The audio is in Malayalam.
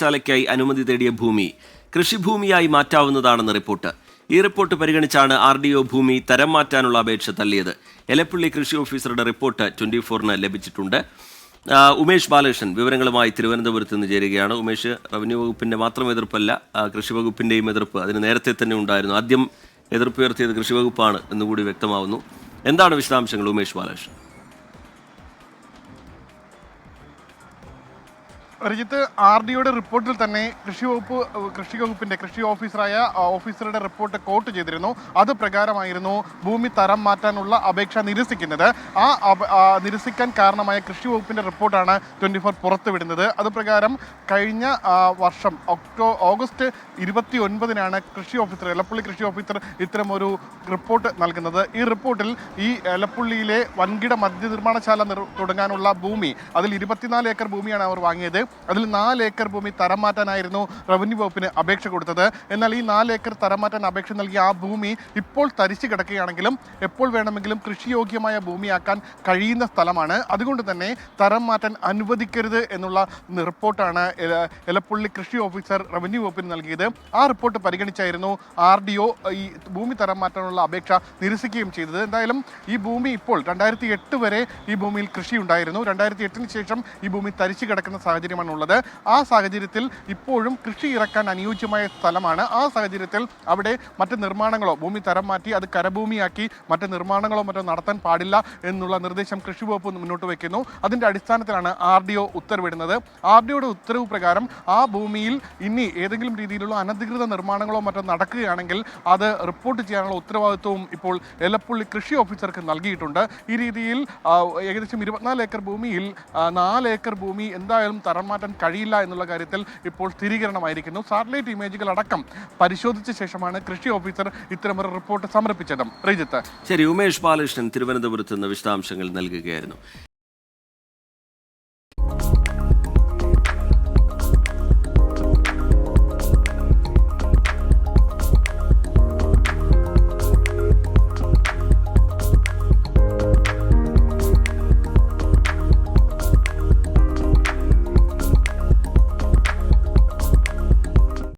ശാലയ്ക്കായി അനുമതി തേടിയ ഭൂമി കൃഷിഭൂമിയായി മാറ്റാവുന്നതാണെന്ന് റിപ്പോർട്ട്. ഈ റിപ്പോർട്ട് പരിഗണിച്ചാണ് RDO ഭൂമി തരം മാറ്റാനുള്ള അപേക്ഷ തള്ളിയത്. എലപ്പള്ളി കൃഷി ഓഫീസറുടെ റിപ്പോർട്ട് 24-ന് ലഭിച്ചിട്ടുണ്ട്. ഉമേഷ് ബാലകൃഷ്ണൻ വിവരങ്ങളുമായി തിരുവനന്തപുരത്ത് നിന്ന് ചേരുകയാണ്. ഉമേഷ്, റവന്യൂ വകുപ്പിന്റെ മാത്രം എതിർപ്പല്ല, കൃഷി വകുപ്പിന്റെയും എതിർപ്പ് അതിന് നേരത്തെ തന്നെ ഉണ്ടായിരുന്നു. ആദ്യം എതിർപ്പുയർത്തിയത് കൃഷി വകുപ്പാണ് എന്നുകൂടി വ്യക്തമാവുന്നു. എന്താണ് വിശദാംശങ്ങൾ, ഉമേഷ് ബാലകൃഷ്ണൻ? രജിത്ത്, RDOയുടെ റിപ്പോർട്ടിൽ തന്നെ കൃഷി വകുപ്പിന്റെ കൃഷി ഓഫീസറുടെ റിപ്പോർട്ട് കോട്ട് ചെയ്തിരുന്നു. അത് പ്രകാരമായിരുന്നു ഭൂമി തരം മാറ്റാനുള്ള അപേക്ഷ നിരസിക്കുന്നത്. നിരസിക്കാൻ കാരണമായ കൃഷി വകുപ്പിന്റെ റിപ്പോർട്ടാണ് 24 പുറത്തുവിടുന്നത്. അത് പ്രകാരം കഴിഞ്ഞ വർഷം ഓഗസ്റ്റ് 29-നാണ് എലപ്പള്ളി കൃഷി ഓഫീസർ ഇത്തരമൊരു റിപ്പോർട്ട് നൽകുന്നത്. ഈ റിപ്പോർട്ടിൽ ഈ എലപ്പള്ളിയിലെ വൻകിട മദ്യനിർമ്മാണശാല തുടങ്ങാനുള്ള ഭൂമി, അതിൽ 24 ഏക്കർ ഭൂമിയാണ് അവർ വാങ്ങിയത്. അതിൽ 4 ഏക്കർ ഭൂമി തരം മാറ്റാനായിരുന്നു റവന്യൂ വകുപ്പിന് അപേക്ഷ കൊടുത്തത്. എന്നാൽ ഈ 4 ഏക്കർ തരം മാറ്റാൻ അപേക്ഷ നൽകിയ ആ ഭൂമി ഇപ്പോൾ തരിച്ചു കിടക്കുകയാണെങ്കിലും എപ്പോൾ വേണമെങ്കിലും കൃഷിയോഗ്യമായ ഭൂമിയാക്കാൻ കഴിയുന്ന സ്ഥലമാണ്. അതുകൊണ്ട് തന്നെ തരം മാറ്റാൻ അനുവദിക്കരുത് എന്നുള്ള റിപ്പോർട്ടാണ് എലപ്പള്ളി കൃഷി ഓഫീസർ റവന്യൂ വകുപ്പിന് നൽകിയത്. ആ റിപ്പോർട്ട് പരിഗണിച്ചായിരുന്നു RDO ഈ ഭൂമി തരം മാറ്റാനുള്ള അപേക്ഷ നിരസിക്കുകയും ചെയ്തത്. എന്തായാലും ഈ ഭൂമി ഇപ്പോൾ 2008 വരെ ഈ ഭൂമിയിൽ കൃഷി ഉണ്ടായിരുന്നു. 2008-ന് ശേഷം ഈ ഭൂമി തരിച്ചു കിടക്കുന്ന സാഹചര്യമാണ് ഉള്ളത്. ആ സാഹചര്യത്തിൽ ഇപ്പോഴും കൃഷി ഇറക്കാൻ അനുയോജ്യമായ സ്ഥലമാണ്. ആ സാഹചര്യത്തിൽ അവിടെ മറ്റ് നിർമ്മാണങ്ങളോ, ഭൂമി തരം മാറ്റി അത് കരഭൂമിയാക്കി മറ്റ് നിർമ്മാണങ്ങളോ മറ്റോ നടത്താൻ പാടില്ല എന്നുള്ള നിർദ്ദേശം കൃഷി വകുപ്പ് മുന്നോട്ട് വയ്ക്കുന്നു. അതിൻ്റെ അടിസ്ഥാനത്തിലാണ് RDO ഉത്തരവിടുന്നത്. RDOയുടെ ഉത്തരവ് പ്രകാരം ആ ഭൂമിയിൽ ഇനി ഏതെങ്കിലും രീതിയിലുള്ള അനധികൃത നിർമ്മാണങ്ങളോ മറ്റോ നടക്കുകയാണെങ്കിൽ അത് റിപ്പോർട്ട് ചെയ്യാനുള്ള ഉത്തരവാദിത്വവും ഇപ്പോൾ എലപ്പള്ളി കൃഷി ഓഫീസർക്ക് നൽകിയിട്ടുണ്ട്. ഈ രീതിയിൽ ഏകദേശം 24 ഏക്കർ ഭൂമിയിൽ 4 ഏക്കർ ഭൂമി എന്തായാലും തരം മാറ്റാൻ കഴിയില്ല എന്നുള്ള കാര്യത്തിൽ ഇപ്പോൾ സ്ഥിരീകരണമായിരിക്കുന്നു. സാറ്റലൈറ്റ് ഇമേജുകൾ അടക്കം പരിശോധിച്ച ശേഷമാണ് കൃഷി ഓഫീസർ ഇത്തരമൊരു റിപ്പോർട്ട് സമർപ്പിച്ചത്. ശരി, ഉമേഷ് ബാലകൃഷ്ണൻ തിരുവനന്തപുരത്ത് നിന്ന് വിശദാംശങ്ങൾ നൽകുകയായിരുന്നു.